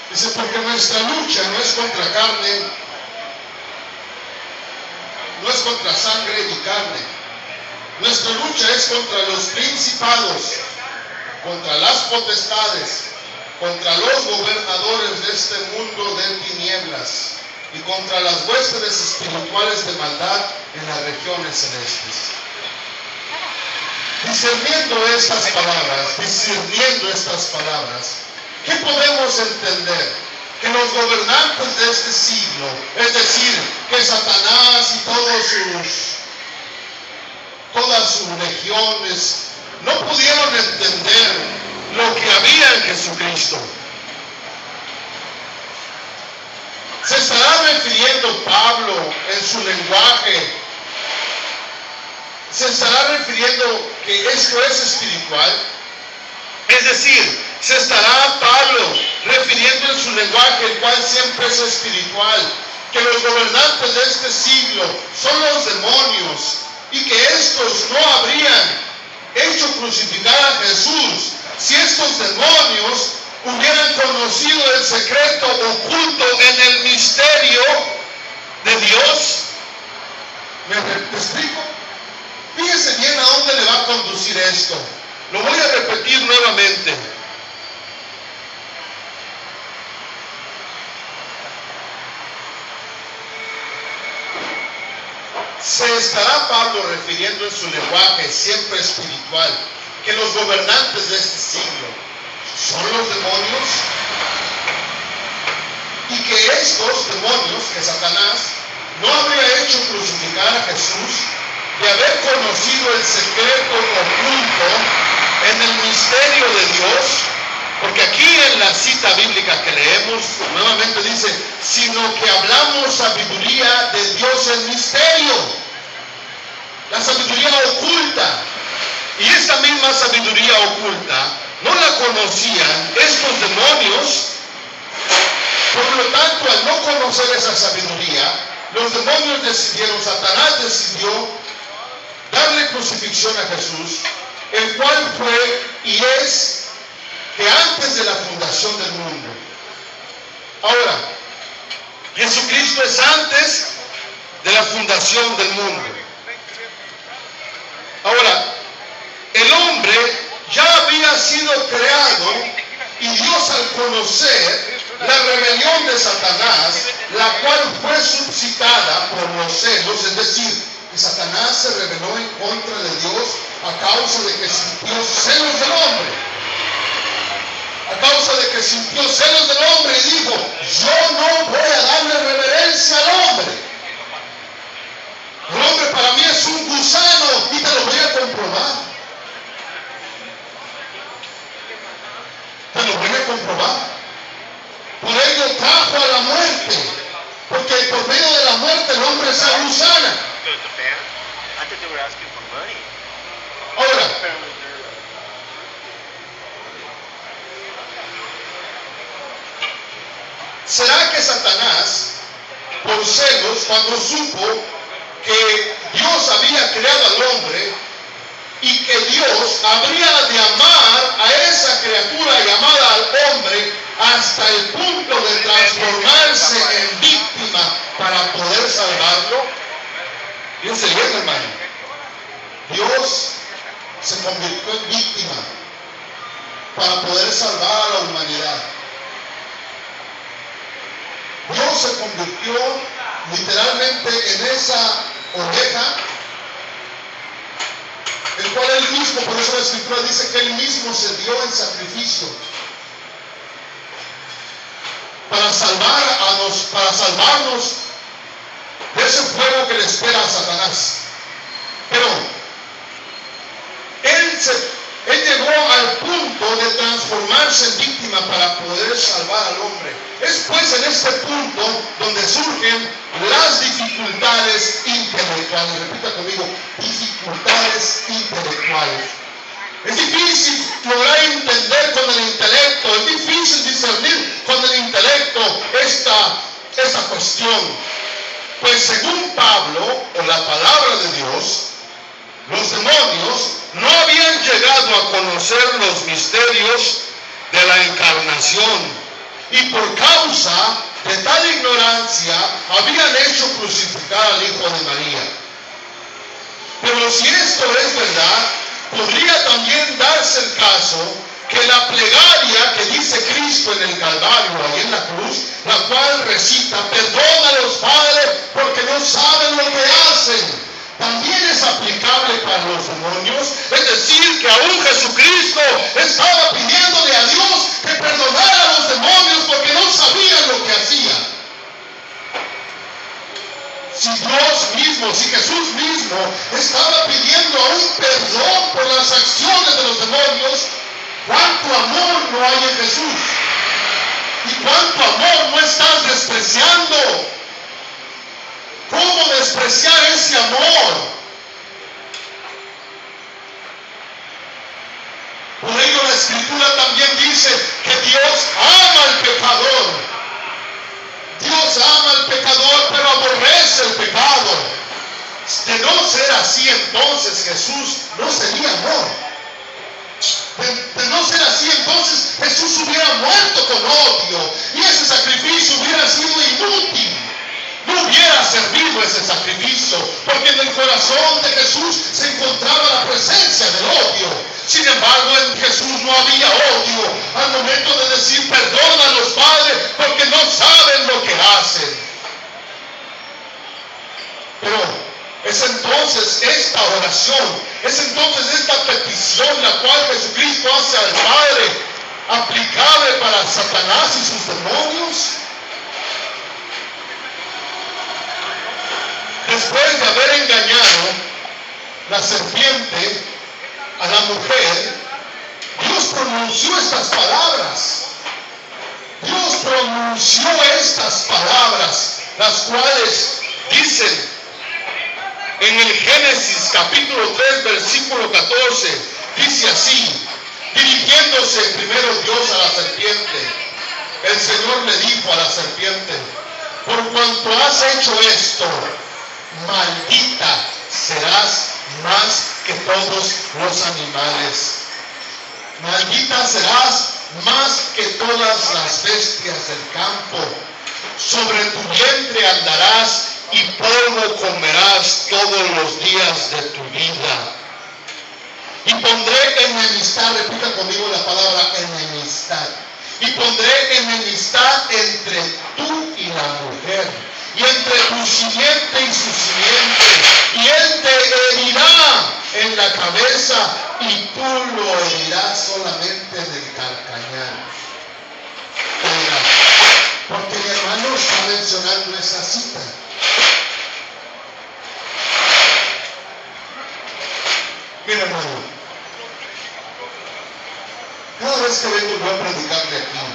Dice, porque nuestra lucha no es contra carne, no es contra sangre y carne. Nuestra lucha es contra los principados, contra las potestades, contra los gobernadores de este mundo de tinieblas y contra las huestes espirituales de maldad en las regiones celestes. Discerniendo estas palabras, ¿qué podemos entender? Que los gobernantes de este siglo, es decir, que Satanás y todas sus legiones, no pudieron entender lo que había en Jesucristo. ¿Se estará refiriendo Pablo en su lenguaje? ¿Se estará refiriendo que esto es espiritual? Es decir, ¿se estará Pablo refiriendo en su lenguaje, el cual siempre es espiritual, que los gobernantes de este siglo son los demonios y que estos no habrían hecho crucificar a Jesús si estos demonios hubieran conocido el secreto oculto en el misterio de Dios? ¿Me explico? Fíjese bien a dónde le va a conducir esto. Lo voy a repetir nuevamente. Se estará Pablo refiriendo en su lenguaje siempre espiritual que los gobernantes de este siglo son los demonios y que estos demonios, que Satanás no habría hecho crucificar a Jesús de haber conocido el secreto oculto en el misterio de Dios, porque aquí en la cita bíblica que leemos nuevamente dice, sino que hablamos sabiduría de Dios en misterio, la sabiduría oculta. Y esta misma sabiduría oculta no la conocían estos demonios. Por lo tanto, al no conocer esa sabiduría, los demonios decidieron, Satanás decidió darle crucifixión a Jesús, el cual fue y es que antes de la fundación del mundo. Ahora, Jesucristo es antes de la fundación del mundo. Ahora, el hombre ya había sido creado y Dios, al conocer la rebelión de Satanás, la cual fue suscitada por los celos, es decir, que Satanás se rebeló en contra de Dios a causa de que sintió celos del hombre. A causa de que sintió celos del hombre y dijo, yo no voy a darle reverencia al hombre. El hombre para mí es un gusano y te lo voy a comprobar. Te lo voy a comprobar. Por ello trajo a la muerte, porque por medio de la muerte el hombre se agusana. Ahora, ¿será que Satanás, por celos, cuando supo que Dios había creado al hombre y que Dios habría de amar a esa criatura llamada al hombre hasta el punto de transformarse en víctima para poder salvarlo? Fíjense bien, hermano. Dios se convirtió en víctima para poder salvar a la humanidad. Dios se convirtió literalmente en esa oveja, el cual él mismo, por eso la escritura dice que él mismo se dio en sacrificio para salvarnos de ese fuego que le espera a Satanás. Pero él llegó al punto de transformarse en víctima para poder salvar al hombre. Es pues en este punto donde surgen las dificultades intelectuales. Repita conmigo, dificultades intelectuales. Es difícil lograr entender con el intelecto, es difícil discernir con el intelecto esta cuestión. Pues según Pablo, o la palabra de Dios, los demonios no habían llegado a conocer los misterios de la encarnación y por causa de tal ignorancia habían hecho crucificar al Hijo de María. Pero si esto es verdad, podría también darse el caso que la plegaria que dice Cristo en el Calvario, ahí en la cruz, la cual recita, perdónalos, Padre, porque no saben lo que hacen, también es aplicable para los demonios. Es decir, que aún Jesucristo estaba pidiéndole a Dios que perdonara a los demonios porque no sabían lo que hacían. Si Dios mismo, si Jesús mismo estaba pidiendo aún perdón por las acciones de los demonios, ¿cuánto amor no hay en Jesús? ¿Y cuánto amor no estás despreciando? ¿Cómo despreciar ese amor? Por ello la Escritura también dice que Dios ama al pecador. Dios ama al pecador, pero aborrece el pecado. De no ser así, entonces Jesús no sería amor. De no ser así, entonces Jesús hubiera muerto con odio y ese sacrificio hubiera sido inútil. No hubiera servido ese sacrificio, porque en el corazón de Jesús se encontraba la presencia del odio. Sin embargo, en Jesús no había odio al momento de decir perdónalos, Padre, porque no saben lo que hacen. Pero es Es entonces esta oración, es entonces esta petición la cual Jesucristo hace al Padre, aplicable para Satanás y sus demonios. Después de haber engañado la serpiente a la mujer, Dios pronunció estas palabras. Dios pronunció estas palabras, las cuales dicen en el Génesis capítulo 3 versículo 14, dice así, dirigiéndose primero Dios a la serpiente, el Señor le dijo a la serpiente, por cuanto has hecho esto, maldita serás más que todos los animales. Maldita serás más que todas las bestias del campo. Sobre tu vientre andarás y polvo comerás todos los días de tu vida. Y pondré enemistad, repita conmigo la palabra enemistad. Y pondré enemistad entre tú y la mujer, y entre tu simiente y su simiente, y él te herirá en la cabeza, y tú lo herirás solamente en el calcañar. Oiga, porque mi hermano está mencionando esa cita. Mira, hermano, cada vez que vengo yo a predicarle aquí,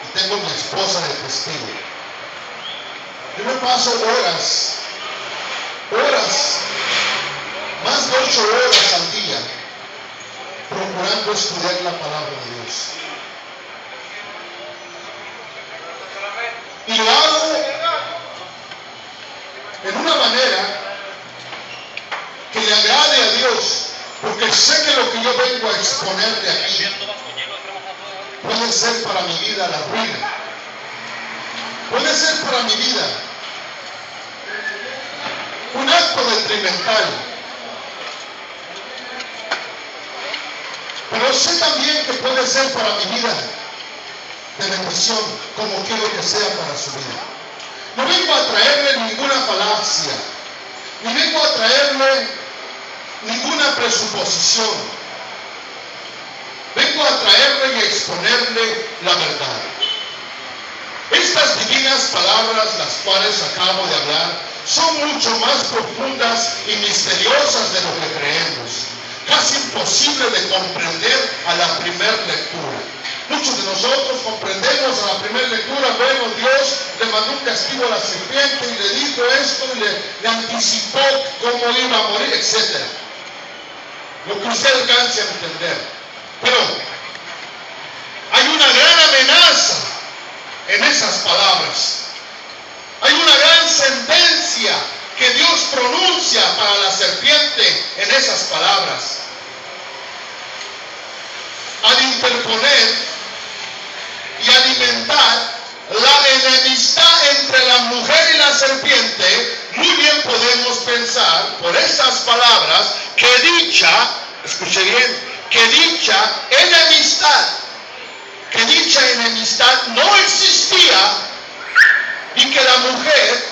y tengo a mi esposa de testigo, yo me paso horas, más de 8 horas al día, procurando estudiar la palabra de Dios. Y lo hago en una manera que le agrade a Dios, porque sé que lo que yo vengo a exponer de aquí puede ser para mi vida la ruina, puede ser para mi vida un acto detrimental, pero sé también que puede ser para mi vida de bendición, como quiero que sea para su vida. No vengo a traerle ninguna falacia, ni vengo a traerle ninguna presuposición. Vengo a traerle y a exponerle la verdad. Estas divinas palabras, las cuales acabo de hablar, son mucho más profundas y misteriosas de lo que creemos. Casi imposible de comprender a la primera lectura. Muchos de nosotros comprendemos a la primera lectura, bueno, Dios le mandó un castigo a la serpiente y le dijo esto y le anticipó cómo iba a morir, etc. Lo que usted alcance a entender. Pero hay una gran amenaza en esas palabras. Hay una gran sentencia que Dios pronuncia para la serpiente en esas palabras. Al interponer y alimentar la enemistad entre la mujer y la serpiente, muy bien podemos pensar por esas palabras que dicha, escuche bien, que dicha enemistad no existía, y que la mujer,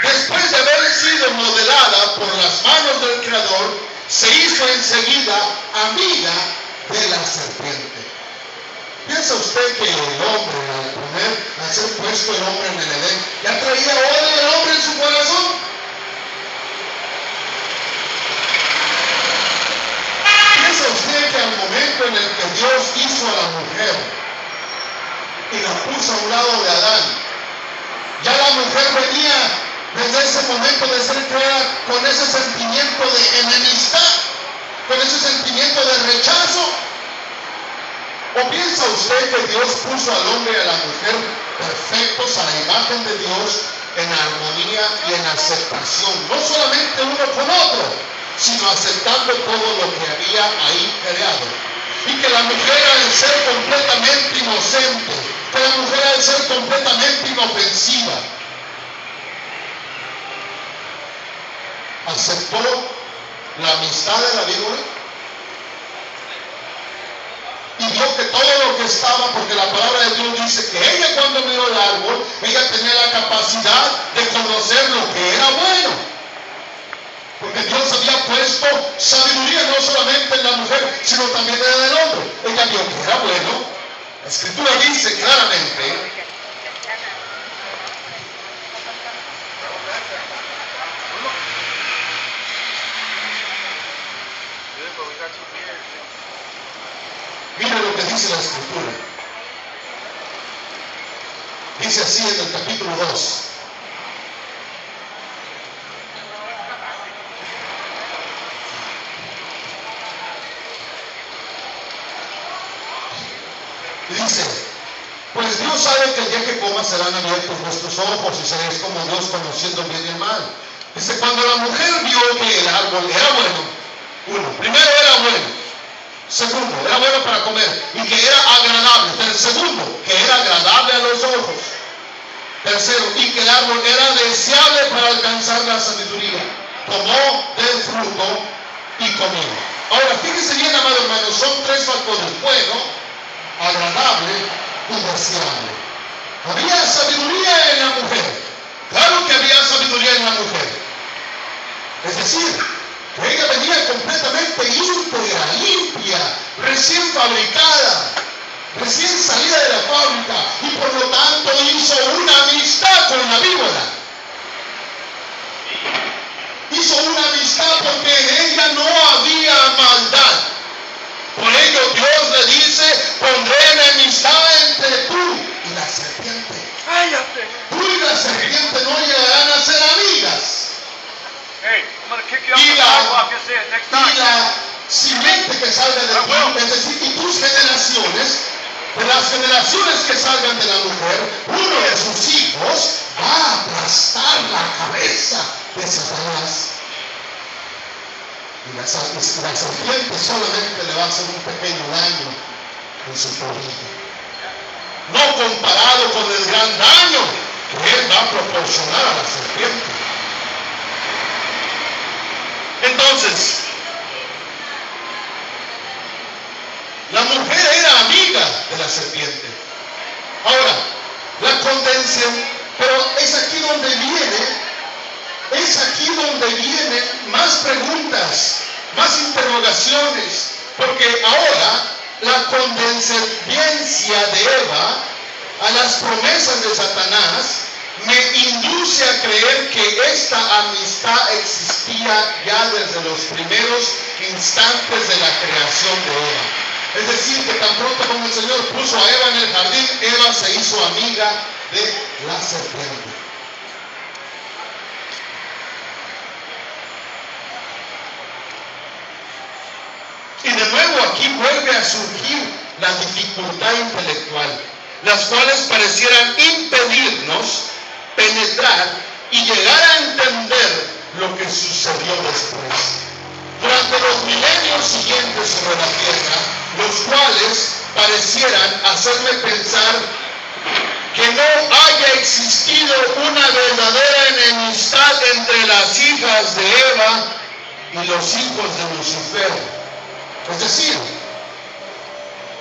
después de haber sido modelada por las manos del Creador, se hizo enseguida amiga de la serpiente. ¿Piensa usted que el hombre, al ser puesto el hombre en el Edén, ya traía odio del hombre en su corazón? ¿Piensa usted que al momento en el que Dios hizo a la mujer y la puso a un lado de Adán, ya la mujer venía desde ese momento de ser creada con ese sentimiento de enemistad, con ese sentimiento de rechazo? ¿O piensa usted que Dios puso al hombre y a la mujer perfectos a la imagen de Dios, en armonía y en aceptación, no solamente uno con otro, sino aceptando todo lo que había ahí creado? Y que la mujer, al ser completamente inocente, que la mujer, al ser completamente inofensiva, aceptó la amistad de la víbora y vio que todo lo que estaba, porque la palabra de Dios dice que ella, cuando miró el árbol, ella tenía la capacidad de conocer lo que era bueno. Porque Dios había puesto sabiduría no solamente en la mujer, sino también en el hombre. Ella vio que era bueno. La Escritura dice claramente. Mira lo que dice la Escritura. Dice así en el capítulo 2. Dice, pues Dios sabe que el día que comas serán abiertos vuestros ojos y seréis como Dios conociendo el bien y el mal. Dice, cuando la mujer vio que el árbol era bueno, primero era bueno. Segundo, era bueno para comer y que era agradable. Segundo, que era agradable a los ojos. Tercero, y que el árbol era deseable para alcanzar la sabiduría. Tomó del fruto y comió. Ahora, fíjese bien, amado hermano, son tres factores: bueno, agradable y deseable. Había sabiduría en la mujer. Claro que había sabiduría en la mujer. Es decir, que ella venía completamente íntegra, limpia, recién fabricada, recién salida de la fábrica, y por lo tanto hizo una amistad con la víbora. Hizo una amistad porque en ella no había maldad. Por ello Dios le dice, pondré enemistad entre tú y la serpiente. ¡Cállate! Tú y la serpiente no llegarán a ser amigas. Hey, I'm gonna kick you off the sidewalk and say it next Y time. la simiente que salga de ti, es decir, y tus generaciones, de las generaciones que salgan de la mujer, uno de sus hijos va a aplastar la cabeza de Satanás. Y la serpiente solamente le va a hacer un pequeño daño en su tobillo. No comparado con el gran daño que él va a proporcionar a la serpiente. Entonces, la mujer era amiga de la serpiente. Ahora, la condenación, pero es aquí donde vienen más preguntas, más interrogaciones, porque ahora la condescendencia de Eva a las promesas de Satanás me induce a creer que esta amistad existía ya desde los primeros instantes de la creación de Eva. Es decir, que tan pronto como el Señor puso a Eva en el jardín, Eva se hizo amiga de la serpiente. Y de nuevo aquí vuelve a surgir la dificultad intelectual, las cuales parecieran impedirnos penetrar y llegar a entender lo que sucedió después. Durante los milenios siguientes sobre la tierra, los cuales parecieran hacerme pensar que no haya existido una verdadera enemistad entre las hijas de Eva y los hijos de Lucifer. Es decir,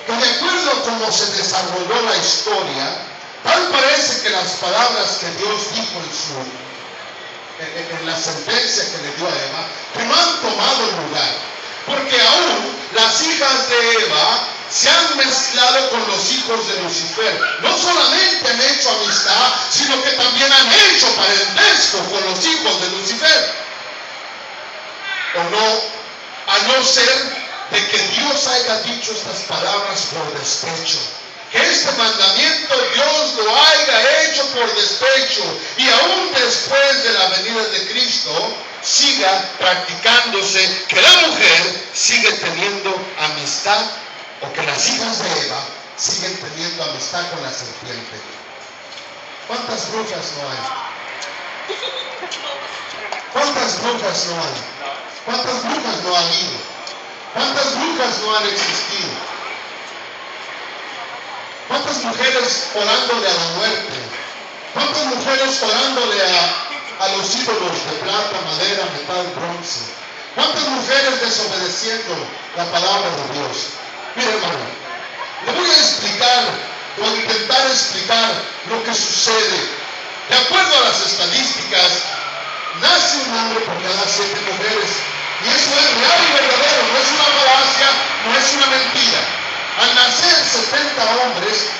que de acuerdo a cómo se desarrolló la historia, tal parece que las palabras que Dios dijo en la sentencia que le dio a Eva, que no han tomado lugar, porque aún las hijas de Eva se han mezclado con los hijos de Lucifer. No solamente han hecho amistad, sino que también han hecho parentesco con los hijos de Lucifer. O no, a no ser de que Dios haya dicho estas palabras por despecho. Que este mandamiento Dios lo haya hecho por despecho y aún después de la venida de Cristo siga practicándose, que la mujer sigue teniendo amistad, o que las hijas de Eva siguen teniendo amistad con la serpiente. ¿Cuántas brujas no hay? ¿Cuántas brujas no hay? ¿Cuántas brujas no ha habido? ¿Cuántas brujas no han existido? ¿Cuántas mujeres orándole a la muerte? ¿Cuántas mujeres orándole a los ídolos de plata, madera, metal, bronce? ¿Cuántas mujeres desobedeciendo la palabra de Dios? Mire, hermano, le voy a explicar o a intentar explicar lo que sucede. De acuerdo a las estadísticas, nace un hombre por cada 7 mujeres. Y eso es real y verdadero, no es una falacia, no es una mentira. Al nacer 70 hombres,